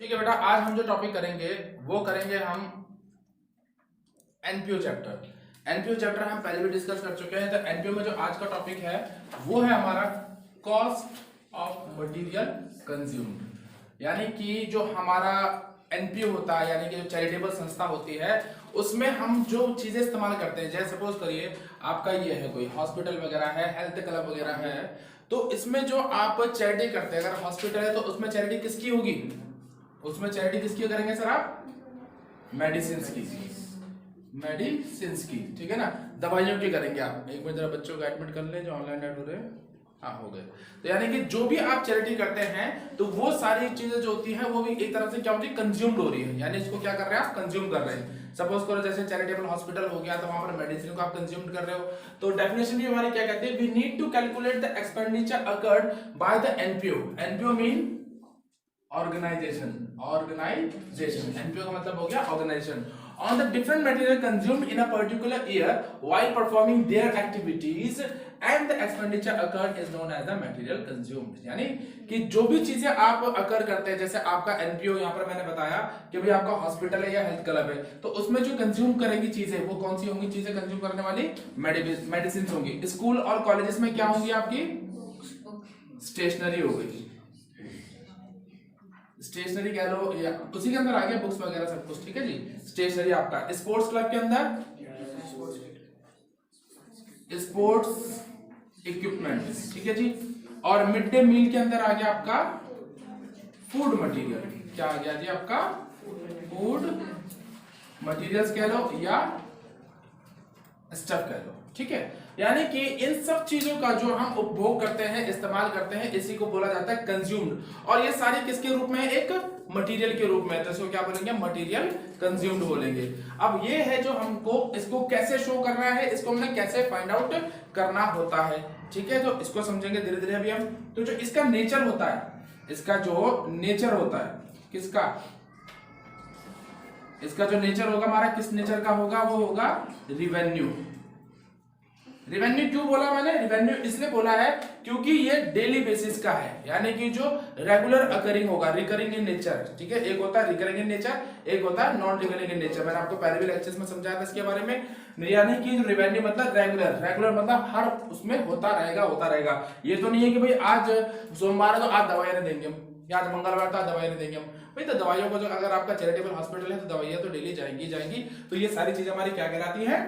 ठीक है बेटा, आज हम जो टॉपिक करेंगे वो करेंगे हम एनपीओ चैप्टर। एनपीओ चैप्टर हम पहले भी डिस्कस कर चुके हैं। तो एनपीओ में जो आज का टॉपिक है वो है हमारा कॉस्ट ऑफ मटेरियल कंज्यूम्ड, यानी कि जो हमारा एनपीओ होता है यानी कि जो चैरिटेबल संस्था होती है उसमें हम जो चीजें इस्तेमाल करते हैं, जैसे सपोज करिए आपका ये है कोई हॉस्पिटल वगैरह है, हेल्थ क्लब वगैरह है, तो इसमें जो आप चैरिटी करते हैं, अगर हॉस्पिटल है तो उसमें चैरिटी किसकी होगी? उसमें चैरिटी किसकी करेंगे सर आप? मेडिसिन की, मेडिसिन की, ठीक है ना, दवाइयों की करेंगे आप। एक मिनट जरा बच्चों को एडमिट कर ले जो ऑनलाइन ऐड हो रहे हैं। हाँ हो गए। तो यानी कि जो भी आप चैरिटी करते हैं तो वो सारी चीजें जो होती हैं वो भी एक तरह से क्या होती है? कंज्यूम्ड हो रही है, यानी इसको क्या कर रहे हैं आप? कंज्यूम कर रहे हैं। सपोज करो जैसे चैरिटेबल हॉस्पिटल हो गया तो वहां पर मेडिसिन को आप कंज्यूम कर रहे हो। तो डेफिनेशन भी हमारी क्या कहते हैं? We need to calculate the expenditure occurred by the NPO. NPO mean organisation, organisation, NPO का मतलब हो गया organisation, on the different material consumed in a particular year while performing their activities and the expenditure occurred is known as the material consumed। यानी कि जो भी चीजें आप अकर करते हैं, जैसे आपका एनपीओ यहाँ पर मैंने बताया कि भाई आपका हॉस्पिटल है या हेल्थ क्लब है, तो उसमें जो कंज्यूम करेंगी चीजें वो कौन सी होंगी? चीजें कंज्यूम करने वाली मेडिसिन होंगी। स्कूल और कॉलेजेस में क्या होंगी? आपकी स्टेशनरी हो गई, स्टेशनरी कह लो या उसी के अंदर आ गया बुक्स वगैरह सब कुछ, ठीक है जी, स्टेशनरी आपका। स्पोर्ट्स क्लब के अंदर स्पोर्ट्स इक्विपमेंट, ठीक है जी। और मिड डे मील के अंदर आ गया आपका फूड मटेरियल। क्या आ गया जी? आपका फूड मटेरियल्स कह लो या स्टफ कह लो, ठीक है। यानी कि इन सब चीजों का जो हम उपभोग करते हैं, इस्तेमाल करते हैं, इसी को बोला जाता है कंज्यूम्ड। और ये सारी किसके रूप में? एक मटेरियल के रूप में, तो इसको क्या बोलेंगे? मटेरियल कंज्यूम्ड बोलेंगे। अब ये है जो हमको इसको कैसे शो करना है, इसको हमने कैसे फाइंड आउट करना होता है, ठीक है। तो इसको समझेंगे धीरे धीरे अभी हम। तो जो इसका नेचर होता है, इसका जो नेचर होता है किसका? इसका जो नेचर होगा हमारा किस नेचर का होगा? वो होगा रिवेन्यू। रिवेन्यू क्यों बोला मैंने? रिवेन्यू इसलिए बोला है क्योंकि ये डेली बेसिस का है, यानी कि जो रेगुलर अकरिंग होगा, रिकरिंग इन नेचर, ठीक है। एक होता है रिकरिंग इन नेचर, एक होता है नॉन रिकरिंग इन नेचर। मैंने आपको पहले भी लेक्चर्स में समझाया था इसके बारे में। यानी कि रिवेन्यू मतलब रेगुलर, रेगुलर मतलब हर उसमें होता रहेगा, होता रहेगा। ये तो नहीं है कि भाई आज सोमवार है तो आज दवाइयां नहीं देंगे हम, या आज मंगलवार तो आज दवाइयां नहीं देंगे हम। भाई तो दवाइयों को जो, अगर आपका चैरिटेबल हॉस्पिटल है तो दवाइयां तो डेली जाएंगी जाएंगी। तो ये सारी चीजें हमारी क्या कहलाती है?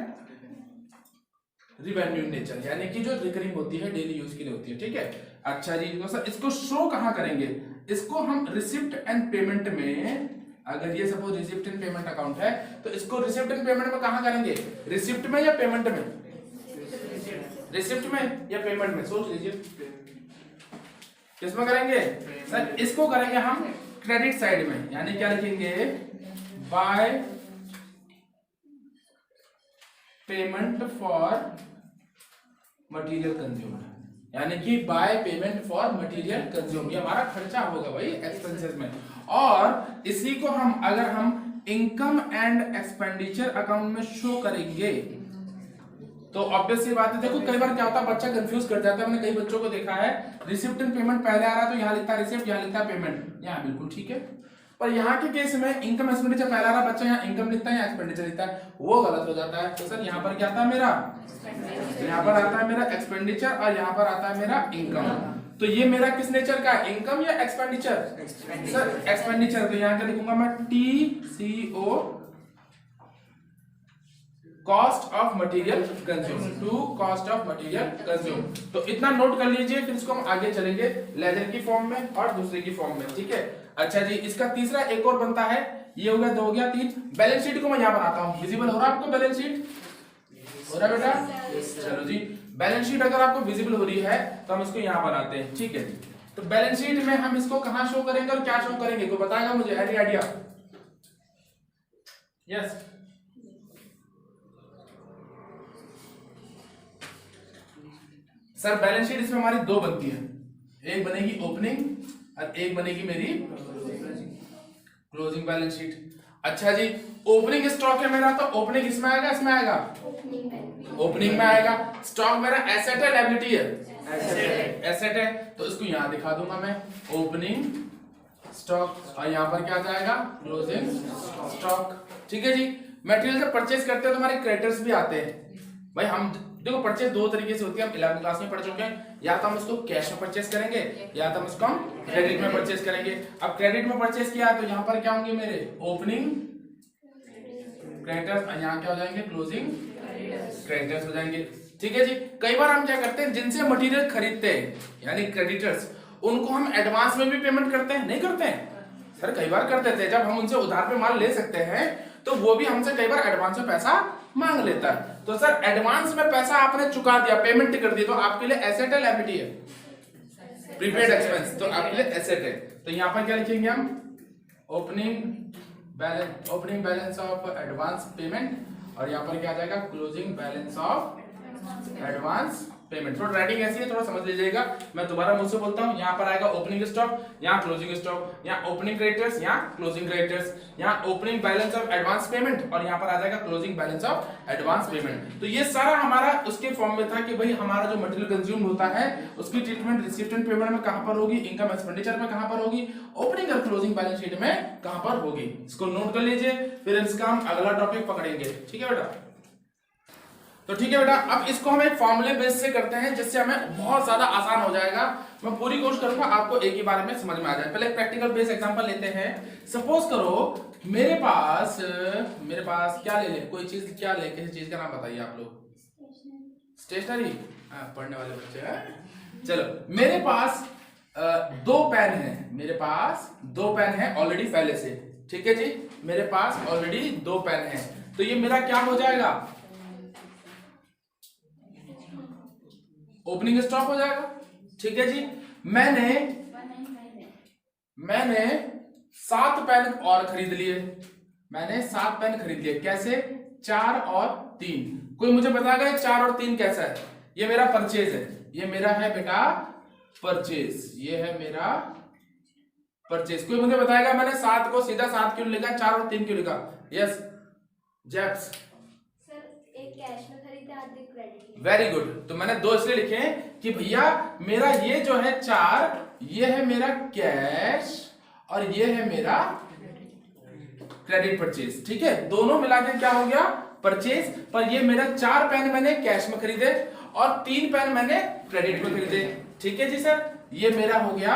रिवेन्यू नेचर, यानी कि जो रिकरिंग होती है, डेली यूज के लिए होती है, ठीक है। अच्छा जी, तो सर इसको शो कहां करेंगे? इसको हम रिसिप्ट एंड पेमेंट में, अगर ये suppose receipt and payment account है तो इसको रिसिप्ट एंड पेमेंट में कहां करेंगे? रिसिप्ट में या पेमेंट में? रिसिप्ट में या पेमेंट में? सोच लीजिए किसमें करेंगे सर? इसको करेंगे हम क्रेडिट साइड में, यानी क्या लिखेंगे? By payment for material consumed, यानी कि by payment for material consumed, ये हमारा खर्चा होगा भाई एक्सपेंसेस में। और इसी को हम अगर हम इनकम एंड एक्सपेंडिचर अकाउंट में शो करेंगे तो ऑब्वियस सी बात है। देखो कई बार क्या होता है, बच्चा कंफ्यूज कर जाता है। मैंने कई बच्चों को देखा है, रिसिप्ट एंड पेमेंट पहले आ रहा है तो यहाँ लिखता है रिसिप्ट, यहाँ लिखता है पेमेंट, यहाँ बिल्कुल ठीक है। पर यहाँ के केस में इनकम एक्सपेंडिचर पहला रहा, बच्चा यहाँ इनकम लिखता है या एक्सपेंडिचर लिखता है, वो गलत हो जाता है। तो सर यहाँ पर क्या आता है मेरा? यहाँ पर आता है मेरा एक्सपेंडिचर और यहाँ पर आता है मेरा इनकम। तो ये मेरा किस नेचर का है? इनकम या एक्सपेंडिचर? Sir expenditure. तो यहाँ क्या लिखूंगा मैं? TCO, cost of material consume, to cost of material consume. तो इतना नोट कर लीजिए, फिर इसको हम आगे चलेंगे लेजर की फॉर्म में और दूसरे की फॉर्म में, ठीक है। अच्छा जी, इसका तीसरा एक और बनता है, ये हो गया 2 हो गया 3। बैलेंस शीट को मैं यहां बनाता हूं, विजिबल हो रहा है आपको? बैलेंस शीट हो रहा है बेटा? चलो जी, बैलेंस शीट अगर आपको विजिबल हो रही है तो हम इसको यहां बनाते हैं, ठीक है जी। तो बैलेंस शीट में हम इसको कहां शो करेंगे और क्या शो करेंगे? कोई बताएगा मुझे? Any idea? Yes sir, balance sheet इसमें हमारी 2 बनती है, एक बनेगी ओपनिंग और एक बनेगी मेरी क्लोजिंग बैलेंस शीट। अच्छा जी, ओपनिंग स्टॉक है मेरा, तो ओपनिंग इसमें आएगा, इसमें आएगा, ओपनिंग में आएगा। स्टॉक मेरा एसेट है, लायबिलिटी है? एसेट है, तो इसको यहां दिखा दूंगा मैं, ओपनिंग स्टॉक और यहाँ पर क्या जाएगा क्लोजिंग स्टॉक। ठीक है जी। मटेरियल जब परचेज करते हैं तो हमारे क्रेडिटर्स भी आते हैं भाई। हम देखो परचेज दो तरीके से होती है, हम 11वीं क्लास में पढ़ चुके हैं। या तो हम उसको कैश में परचेज करेंगे या तो हम उसको क्रेडिट में परचेज करेंगे। अब क्रेडिट में परचेज किया तो यहाँ पर क्या होंगे मेरे ओपनिंग क्रेडिटर्स, यहाँ क्या हो जाएंगे क्लोजिंग क्रेडिटर्स हो जाएंगे। ठीक है जी। कई बार हम क्या करते हैं जिनसे मटेरियल खरीदते हैं यानी क्रेडिटर्स, उनको हम एडवांस में भी पेमेंट करते हैं, नहीं करते हैं सर? कई बार करते थे। जब हम उनसे उधार पे माल ले सकते हैं तो वो भी हमसे कई बार एडवांस में पैसा मांग लेता है। तो सर एडवांस में पैसा आपने चुका दिया, पेमेंट कर दी, तो आपके लिए एसेट है लायबिलिटी है? प्रीपेड एक्सपेंस, तो आपके लिए एसेट है। तो यहाँ पर क्या लिखेंगे हम opening balance of advance payment और यहाँ पर क्या आ जाएगा closing balance of advance payment. थोड़ा राइटिंग ऐसी है, थोड़ा समझ लीजिएगा। मैं दोबारा मुझसे बोलता हूँ, यहाँ पर आएगा ओपनिंग स्टॉक, यहाँ क्लोजिंग स्टॉक, यहाँ ओपनिंग क्रेडिटर्स, यहाँ क्लोजिंग क्रेडिटर्स, यहाँ opening balance of advance payment और यहाँ पर आ जाएगा closing balance of advance payment. तो ये सारा हमारा उसके फॉर्म में था कि भाई हमारा जो मटेरियल कंज्यूम होता है उसकी ट्रीटमेंट रिसीप्ट एंड पेमेंट में कहां पर होगी, इनकम एक्सपेंडिचर में कहां पर होगी, ओपनिंग और क्लोजिंग बैलेंस शीट में कहां पर होगी। इसको नोट कर लीजिए, फिर इसका हम अगला टॉपिक पकड़ेंगे। ठीक है बेटा? तो ठीक है बेटा, अब इसको हम एक फॉर्मूले बेस से करते हैं जिससे हमें बहुत ज्यादा आसान हो जाएगा। मैं पूरी कोशिश करूंगा आपको एक ही बारे में समझ में आ जाए। पहले प्रैक्टिकल बेस एग्जांपल लेते हैं। सपोज करो मेरे पास क्या ले, कोई चीज क्या ले, किसी चीज का नाम बताइए आप लोग। स्टेशनरी, पढ़ने वाले बच्चे हैं। चलो मेरे पास दो पेन है, मेरे पास दो पेन है ऑलरेडी पहले से। ठीक है जी, मेरे पास ऑलरेडी दो पेन है। तो ये मेरा क्या हो जाएगा, ओपनिंग स्टॉक हो जाएगा। ठीक है जी। मैंने 7 पेन और खरीद लिए, मैंने 7 पेन खरीद लिए। कैसे? 4 और 3। कोई मुझे बताएगा 4 और 3 कैसा है? ये मेरा परचेज है, ये मेरा है बेटा परचेज, ये है मेरा परचेज। कोई मुझे बताएगा मैंने 7 को सीधा 7 क्यों लिखा, 4 और 3 क्यों लिखा? यस जैप्स, वेरी गुड। तो मैंने 2 इसलिए लिखे कि भैया मेरा ये जो है 4, ये है मेरा कैश और ये है मेरा क्रेडिट परचेज। ठीक है, दोनों मिला के क्या हो गया परचेज। पर ये मेरा 4 पेन मैंने कैश में खरीदे और 3 पेन मैंने क्रेडिट में खरीदे। ठीक है जी सर, ये मेरा हो गया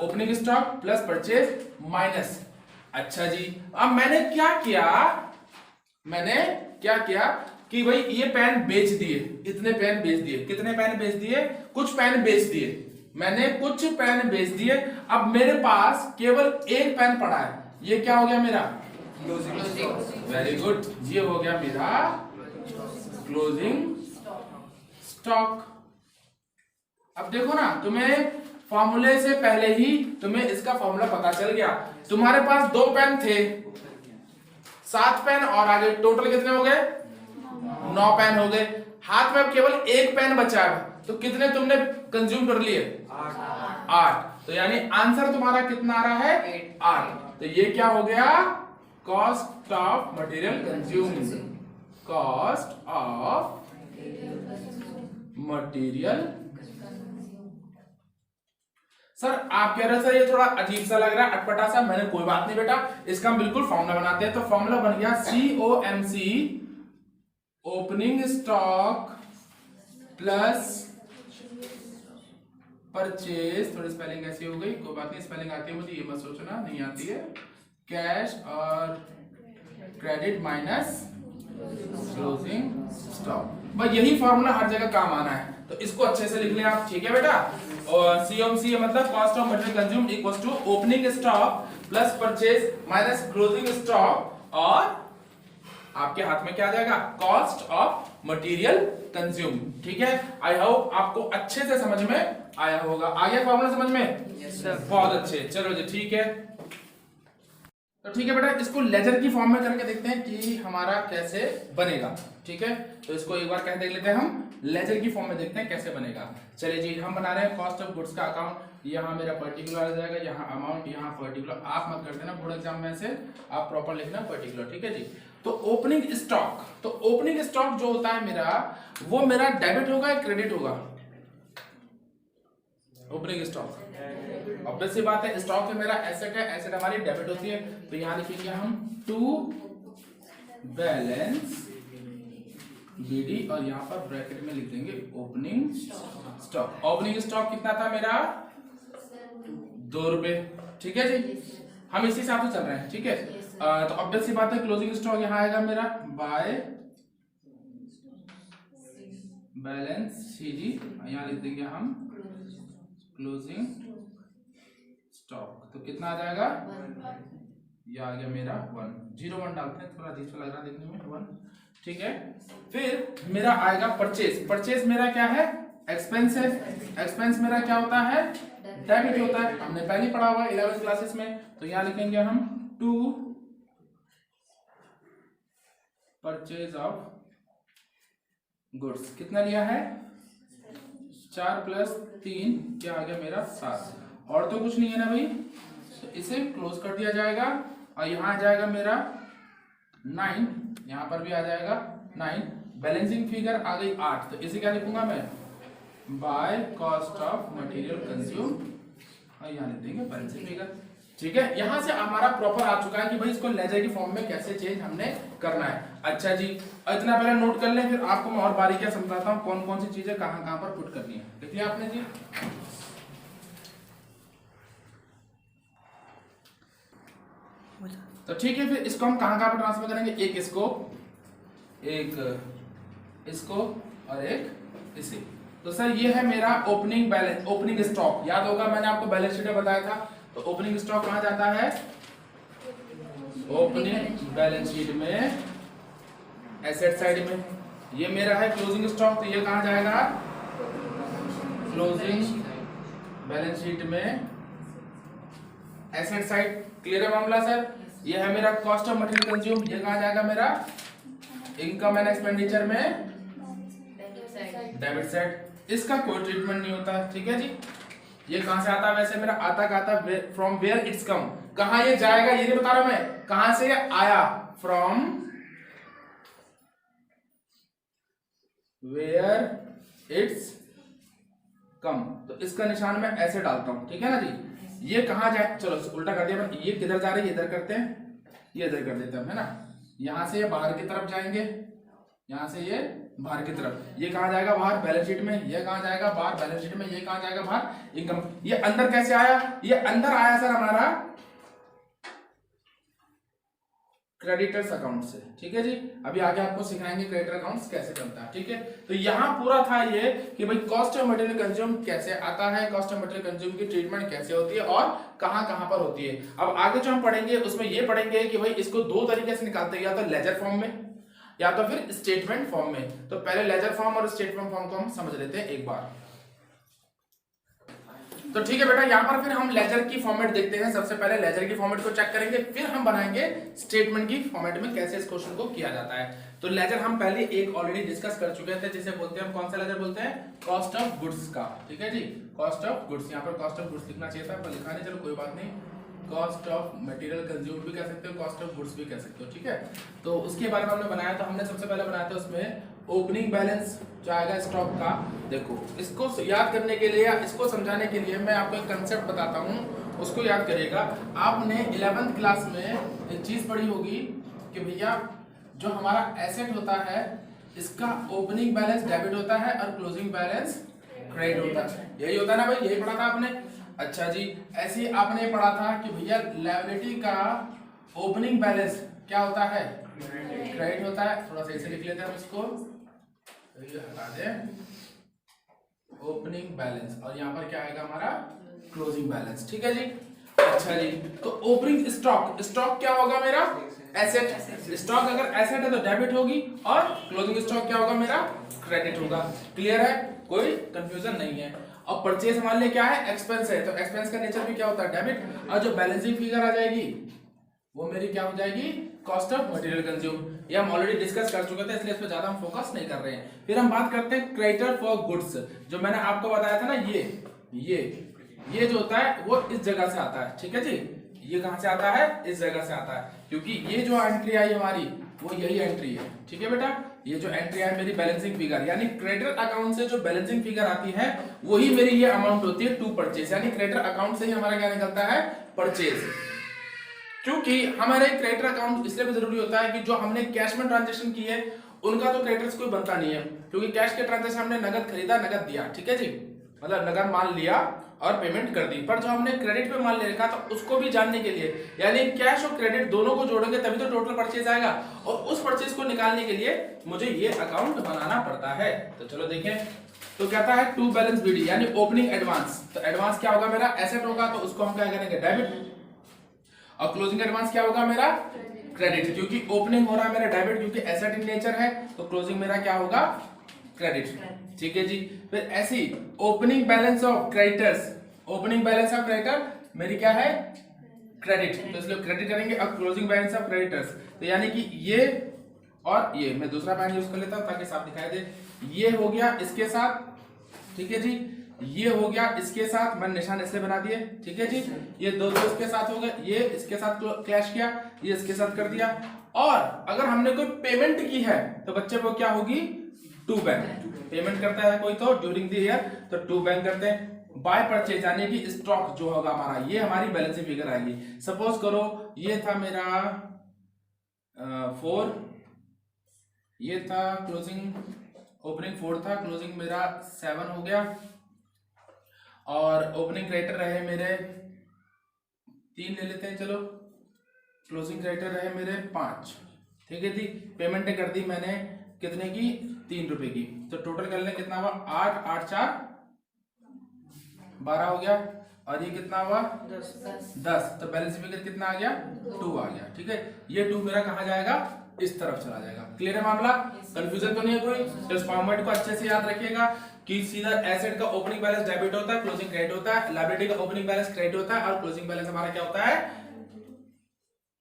opening stock plus purchase minus. अच्छा जी, अब मैंने क्या किया कि भाई ये पेन बेच दिए, इतने पेन बेच दिए। कितने पेन बेच दिए? कुछ पेन बेच दिए, मैंने कुछ पेन बेच दिए। अब मेरे पास केवल एक पेन पड़ा है, ये क्या हो गया मेरा क्लोजिंग। वेरी गुड, ये हो गया मेरा क्लोजिंग स्टॉक। अब देखो ना, तुम्हें फॉर्मूले से पहले ही तुम्हें इसका फॉर्मूला पता चल गया। तुम्हारे पास 2 पेन थे, 7 पेन और आगे टोटल कितने हो गए? 9 पेन हो गए। हाथ में अब केवल एक पेन बचा है, तो कितने तुमने कंज्यूम कर लिए? 8। तो यानी आंसर तुम्हारा कितना आ रहा है? 8। तो ये क्या हो गया? Cost of material consumed, cost of material. Sir आप कह रहे हैं सर ये थोड़ा अजीब सा लग रहा है, अटपटा सा। मैंने कोई बात नहीं बेटा, इसका हम बिल्कुल फॉर्मूला बनाते हैं। तो फॉर्मूला बन गया COMC, opening stock plus purchase. थोड़ी स्पेलिंग ऐसी हो गई, कोई बात नहीं, स्पेलिंग आती है मुझे, ये मत सोचना नहीं आती है। कैश और क्रेडिट माइनस क्लोजिंग स्टॉक। बस यही फॉर्मूला हर जगह काम आना है, तो इसको अच्छे से लिख लें आप। ठीक है बेटा? और COMC मतलब cost of material consumed equals to opening stock plus purchase minus closing stock, और आपके हाथ में क्या आ जाएगा? Cost of material consume. ठीक है, आई होप आपको अच्छे से समझ में आया होगा। आ गया फॉर्मूला समझ में? yes, बहुत अच्छे। चलो जी ठीक है, तो ठीक है बेटा, इसको लेजर की फॉर्म में करके देखते हैं कि हमारा कैसे बनेगा। ठीक है, तो इसको एक बार कह देख लेते हैं, हम लेजर की फॉर्म में देखते हैं कैसे बनेगा। चलिए जी, हम बना रहे हैं कॉस्ट ऑफ गुड्स का अकाउंट। यहाँ मेरा पर्टिकुलर आ जाएगा, यहाँ अमाउंट, यहाँ पर्टिकुलर। आप मत कर देना बोर्ड एग्जाम में से, आप प्रॉपर लिखना पर्टिकुलर। ठीक है जी। तो ओपनिंग स्टॉक, तो ओपनिंग स्टॉक जो होता है मेरा, वो मेरा डेबिट होगा या क्रेडिट होगा? ओपनिंग स्टॉक ऑब्वियस सी बात है, स्टॉक है मेरा एसेट है, एसेट हमारी डेबिट होती है, तो यहाँ लिखेंगे हम टू बैलेंस बीडी और यहाँ पर ब्रैकेट में लिख देंगे ओपनिंग स्टॉक। ओपनिंग स्टॉक कितना था मेरा? 2 रुपए। ठीक है जी, हम इसी हिसाब से चल रहे हैं। ठीक है, तो ऑब्वियस सी बात है क्लोजिंग स्टॉक यहाँ आएगा मेरा बाय बैलेंस सीजी, यहाँ लिख देंगे हम क्लोजिंग स्टॉक। तो कितना आ जाएगा? ये आ गया मेरा 1, 0 1 डालते हैं, थोड़ा अजीब सा लग रहा है देखने में 1। ठीक है, फिर मेरा आएगा परचेज। परचेज मेरा क्या है? एक्सपेंस है। एक्सपेंस मेरा क्या होता है? डेबिट होता है, हमने पहले पढ़ा हुआ 11th क्लासेस में। तो यहाँ लिखेंगे हम टू परचेज ऑफ गुड्स। कितना लिया है? 4 + 3 क्या आ गया मेरा? 7। और तो कुछ नहीं है ना भाई, तो इसे क्लोज कर दिया जाएगा और यहाँ आ जाएगा मेरा 9, यहाँ पर भी आ जाएगा 9। बैलेंसिंग फिगर आ गई 8, तो इसे क्या लिखूंगा मैं? By cost of material consume और यहाँ लिख देंगे बैलेंसिंग फिगर। ठीक है, यहां से हमारा प्रॉपर आ चुका है कि भाई इसको लेजर की फॉर्म में कैसे चेंज हमने करना है। अच्छा जी, इतना पहले नोट कर लें, फिर आपको मैं और बारीकियां समझाता हूं कौन कौन सी चीजें कहां कहां पर पुट करनी है। देख लिया आपने जी? तो ठीक है, फिर इसको हम कहां कहां पर ट्रांसफर करेंगे? एक इसको, एक इसको और एक इसे। तो सर ये है मेरा ओपनिंग बैलेंस, ओपनिंग स्टॉक। याद होगा मैंने आपको बैलेंस शीट में बताया था। तो ओपनिंग स्टॉक कहां जाता है? ओपनिंग बैलेंस शीट में, एसेट साइड में। ये मेरा है क्लोजिंग स्टॉक, तो ये कहां जाएगा? क्लोजिंग बैलेंस शीट में, एसेट साइड। क्लियर है मामला सर? ये है मेरा कॉस्ट ऑफ मटेरियल कंज्यूम, ये कहां जाएगा मेरा? इनकम एंड एक्सपेंडिचर में, डेबिट साइड। इसका कोई ट्रीटमेंट नहीं होता है। ठीक है जी, ये कहां से आता है? वैसे मेरा आता फ्रॉम वेयर इट्स कम। कहां ये जाएगा ये नहीं बता रहा मैं, कहां से आया? From where it's come. तो इसका निशान मैं ऐसे डालता हूं। ठीक है ना जी, ये कहां जाए? चलो उल्टा कर दिया, ये किधर जा रही है? इधर करते हैं, ये इधर कर देते हैं, है ना? यहां से ये बाहर की तरफ जाएंगे, यहां से ये बाहर की तरफ। ये कहां जाएगा? बाहर बैलेंस शीट में। ये कहां जाएगा? बाहर बैलेंस शीट में। ये कहां जाएगा? बाहर इनकम। ये अंदर कैसे आया? ये अंदर आया सर हमारा क्रेडिटर्स अकाउंट से। ठीक है जी, अभी आगे आपको सिखाएंगे क्रेडिटर अकाउंट्स कैसे बनता है। ठीक है, तो यहां पूरा था ये कि भाई कॉस्ट ऑफ मटेरियल कंज्यूम कैसे आता है, कॉस्ट ऑफ मटेरियल कंज्यूम की ट्रीटमेंट कैसे होती है और कहां कहां पर होती है। अब आगे जो हम पढ़ेंगे उसमें ये पढ़ेंगे कि भाई इसको 2 तरीके से निकालते हैं, या तो लेजर फॉर्म में या तो फिर स्टेटमेंट फॉर्म में। तो पहले लेजर फॉर्म और स्टेटमेंट फॉर्म को हम समझ लेते हैं एक बार। तो ठीक है बेटा, यहां पर फिर हम लेजर की फॉर्मेट देखते हैं। सबसे पहले लेजर की फॉर्मेट को चेक करेंगे, फिर हम बनाएंगे स्टेटमेंट की फॉर्मेट में कैसे इस क्वेश्चन को किया जाता है। तो लेजर हम पहले एक ऑलरेडी डिस्कस कर चुके थे, जिसे बोलते हैं हम कौन सा लेजर बोलते हैं? कॉस्ट ऑफ गुड्स का। ठीक है जी, कॉस्ट ऑफ गुड्स। यहाँ पर कॉस्ट ऑफ गुड्स लिखना चाहिए था पर लिखा नहीं, चलो कोई बात नहीं। कॉस्ट ऑफ मटेरियल कंज्यूम भी कह सकते हो, कॉस्ट ऑफ गुड्स भी कह सकते हो। ठीक है, तो उसके बारे में हमने बनाया। तो हमने सबसे पहले बनाया था उसमें ओपनिंग बैलेंस जो आएगा स्टॉक का। देखो, इसको याद करने के लिए, इसको समझाने के लिए मैं आपको एक कंसेप्ट बताता हूँ, उसको याद करिएगा। आपने 11th क्लास में एक चीज पढ़ी होगी कि भैया जो हमारा एसेट होता है इसका ओपनिंग बैलेंस डेबिट होता है और क्लोजिंग बैलेंस क्रेडिट होता है। यही होता है ना भाई, यही पढ़ा था आपने। अच्छा जी, ऐसे ही आपने पढ़ा था कि भैया लायबिलिटी का ओपनिंग बैलेंस क्या होता है? क्रेडिट होता है। थोड़ा सा ऐसे लिख लेते हैं हम इसको, ये हटा दें, ओपनिंग बैलेंस, और यहाँ पर क्या आएगा हमारा? Closing balance. ठीक है जी। अच्छा जी, तो ओपनिंग स्टॉक, स्टॉक क्या होगा मेरा? एसेट। स्टॉक अगर एसेट है तो डेबिट होगी और क्लोजिंग स्टॉक क्या होगा मेरा? क्रेडिट होगा। क्लियर है? कोई कंफ्यूजन नहीं है। और परचेज हमारे लिए क्या है? एक्सपेंस है, तो एक्सपेंस का नेचर भी क्या होता है? डेबिट। और जो बैलेंसिंग फिगर आ जाएगी वो मेरी क्या हो जाएगी? Cost of material consume. ये हम ऑलरेडी डिस्कस कर चुके थे, इसलिए इस पर ज्यादा हम फोकस नहीं कर रहे हैं। फिर हम बात करते हैं क्रेडिटर फॉर गुड्स। जो मैंने आपको बताया था ना, ये जो होता है वो इस जगह से आता है। ठीक है जी, ये कहां से आता है? इस जगह से आता है, क्योंकि ये जो एंट्री आई हमारी वो यही एंट्री है। ठीक है बेटा, ये जो एंट्री है मेरी बैलेंसिंग फिगर, यानी क्रेडिटर अकाउंट से जो बैलेंसिंग फिगर आती है वही मेरी ये अमाउंट होती है टू परचेज, यानी क्रेडिटर अकाउंट से ही हमारा क्या निकलता है, परचेज। क्योंकि हमारे क्रेडिटर अकाउंट इसलिए भी जरूरी होता है कि जो हमने कैश में ट्रांजेक्शन की है उनका तो क्रेडिटर्स कोई बनता नहीं है, क्योंकि कैश के ट्रांजेक्शन हमने नगद खरीदा, नगद दिया, ठीक है जी, मतलब नगद माल लिया और पेमेंट कर दी। पर जो हमने क्रेडिट पे माल ले रखा तो उसको भी जानने के लिए, यानी कैश और क्रेडिट दोनों को जोड़ेंगे तभी तो टोटल परचेज आएगा, और उस परचेज को निकालने के लिए मुझे ये अकाउंट बनाना पड़ता है। तो चलो देखें, तो कहता है टू बैलेंस बीडी, यानी ओपनिंग एडवांस। तो एडवांस क्या होगा, मेरा एसेट होगा, तो उसको हम क्या करेंगे, डेबिट, और क्लोजिंग एडवांस क्या होगा, मेरा क्रेडिट, क्योंकि ओपनिंग हो रहा है मेरा डेबिट, क्योंकि एसेट इन नेचर है, तो क्लोजिंग मेरा क्या होगा, क्रेडिट, ठीक है जी। फिर ऐसी opening balance of creditors, opening balance of creditor मेरी क्या है, क्रेडिट, तो इसलिए क्रेडिट करेंगे। अब क्लोजिंग बैलेंस ऑफ क्रेडिटर्स, तो यानी कि ये और ये, मैं दूसरा पेन यूज कर लेता हूं ताकि साफ दिखाई दे, ये हो गया इसके साथ, ठीक है जी, ये हो गया इसके साथ, मैंने निशान इसलिए बना दिए, ठीक है जी, ये दो इसके साथ हो गए, ये इसके साथ क्लैश किया, ये इसके साथ कर दिया। और अगर हमने कोई पेमेंट की है तो बच्चे वो क्या होगी, टू बैंक, पेमेंट करता है कोई तो ड्यूरिंग द ईयर, तो टू बैंक करते हैं। बाय परचेज यानी कि स्टॉक जो होगा हमारा, ये हमारी बैलेंसिंग फिगर आएगी। सपोज करो ये था मेरा 4, ये था क्लोजिंग, ओपनिंग 4 था, क्लोजिंग मेरा 7 हो गया, और ओपनिंग क्रेडिटर रहे मेरे 3 ले लेते हैं, चलो, क्लोजिंग क्रेडिटर रहे मेरे 5, ठीक है जी। पेमेंट कर दी मैंने कितने की, 3 रुपए की, तो टोटल कर लें कितना हुआ, 8, 8 4 12 हो गया, और ये कितना हुआ 10, तो बैलेंस फिगर कितना आ गया, 2 आ गया, ठीक है। ये 2 मेरा कहाँ जाएगा, इस तरफ चला जाएगा। क्लियर है मामला, कंफ्यूजन तो नहीं है कोई। तो इस फॉर्मेट को अच्छे से याद रखिएगा कि सीधा एसेट का ओपनिंग बैलेंस डेबिट होता है, क्लोजिंग क्रेडिट होता है, लायबिलिटी का ओपनिंग बैलेंस क्रेडिट होता है, और क्लोजिंग बैलेंस हमारा क्या होता है,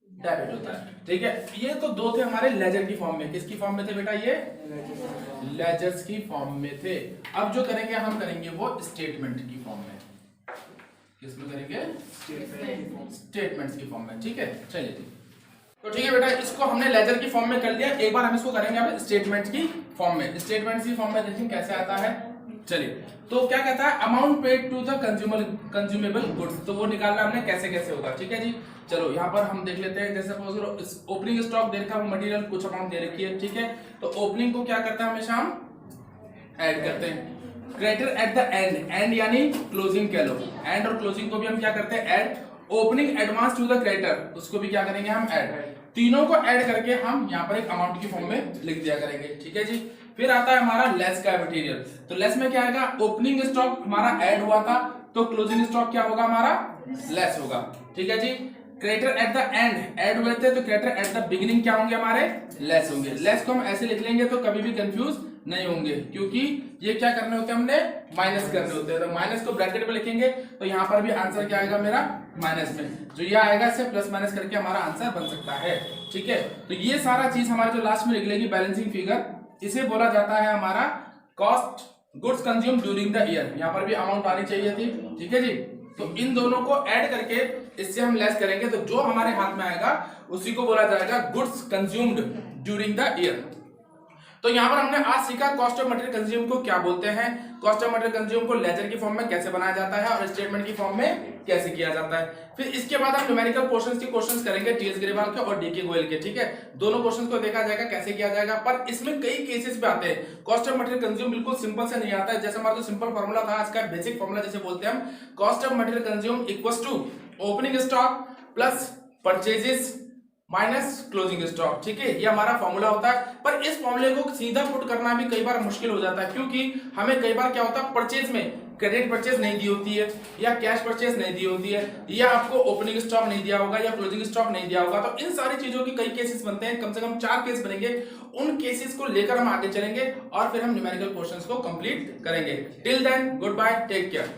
डेबिट होता है, ठीक है। ये तो दो थे हमारे लेजर की फॉर्म में। किसकी फॉर्म में थे बेटा, ये लेजर्स की फॉर्म में थे। अब जो करेंगे हम करेंगे वो स्टेटमेंट की फॉर्म में। किसमें करेंगे, स्टेटमेंट्स की फॉर्म में, ठीक है। चलिए ठीक, तो ठीक है बेटा, इसको हमने लेजर की फॉर्म में कर लिया। एक बार हम इसको करेंगे अब स्टेटमेंट की फॉर्म में। स्टेटमेंट की फॉर्म में देखें कैसे आता है। चलिए, तो क्या कहता है, amount paid to the consumable goods, तो वो निकालना हमने कैसे कैसे होगा, ठीक है जी। चलो यहाँ पर हम देख लेते हैं, जैसे सपोज करो ओपनिंग स्टॉक दे रखा है, मटेरियल कुछ अमाउंट दे रखी है, ठीक है। तो ओपनिंग को क्या करते हैं, हमेशा हम ऐड करते हैं। Creditor at the and, and यानी क्लोजिंग कह लो, एंड और क्लोजिंग को भी हम क्या करते हैं, add. Opening advance to the creditor, उसको भी क्या करेंगे हम, ऐड। तीनों को ऐड करके हम यहाँ पर एक अमाउंट की फॉर्म में लिख दिया करेंगे, ठीक है जी। फिर आता है हमारा लेस का मटेरियल, तो लेस में क्या आएगा, ओपनिंग स्टॉक हमारा ऐड हुआ था, तो क्लोजिंग स्टॉक क्या होगा, हमारा लेस होगा, ठीक है जी। Creditor at the end add हुए थे, तो क्रेडिटर एट द बिगिनिंग क्या होंगे, हमारे लेस होंगे। लेस को हम ऐसे लिख लेंगे तो कभी भी कंफ्यूज नहीं होंगे, क्योंकि ये क्या करने होते हैं, हमने माइनस करने होते हैं। तो माइनस को ब्रैकेट में लिखेंगे तो यहाँ पर भी आंसर क्या आएगा मेरा, माइनस में। जो ये आएगा इसे प्लस माइनस करके हमारा आंसर बन सकता है, ठीक है। तो ये सारा चीज हमारे जो लास्ट में निकलेगी बैलेंसिंग फिगर, इसे बोला जाता है हमारा cost goods consume during the year. यहाँ पर भी अमाउंट आनी चाहिए थी, ठीक है जी। तो इन दोनों को ऐड करके इससे हम लेस करेंगे, तो जो हमारे हाथ में आएगा उसी को बोला जाएगा goods consumed during the year. तो यहाँ पर हमने आज सीखा कॉस्ट ऑफ मटेरियल कंज्यूम को क्या बोलते हैं, कॉस्ट ऑफ मटेरियल कंज्यूम को लेजर की फॉर्म में कैसे बनाया जाता है और स्टेटमेंट की फॉर्म में कैसे किया जाता है। फिर इसके बाद हम न्यूमेरिकल पोर्शंस के क्वेश्चंस करेंगे, टीएस ग्रेवाल के और डीके गोयल के, ठीक है। दोनों क्वेश्चंस को देखा जाएगा कैसे किया जाएगा, पर इसमें कई केसेस पे आते हैं। कॉस्ट ऑफ मटेरियल कंज्यूम बिल्कुल सिंपल से नहीं आता है। जैसे हमारा जो सिंपल फॉर्मूला था आज का, बेसिक फॉर्मूला जैसे बोलते हैं हम, cost of material consume equals to opening stock plus purchases minus closing stock, ठीक है। ये हमारा फॉर्मूला होता है। पर इस फॉर्मूले को सीधा पुट करना भी कई बार मुश्किल हो जाता है, क्योंकि हमें कई बार क्या होता है, परचेज में क्रेडिट परचेज नहीं दी होती है, या कैश परचेज नहीं दी होती है, या आपको ओपनिंग स्टॉक नहीं दिया होगा, या क्लोजिंग स्टॉक नहीं दिया होगा। तो इन सारी चीजों की कई केसेस बनते हैं, कम से कम 4 केस बनेंगे। उन केसेस को लेकर हम आगे चलेंगे और फिर हम न्यूमेरिकल क्वेश्चंस को कंप्लीट करेंगे। Till then good bye, take care.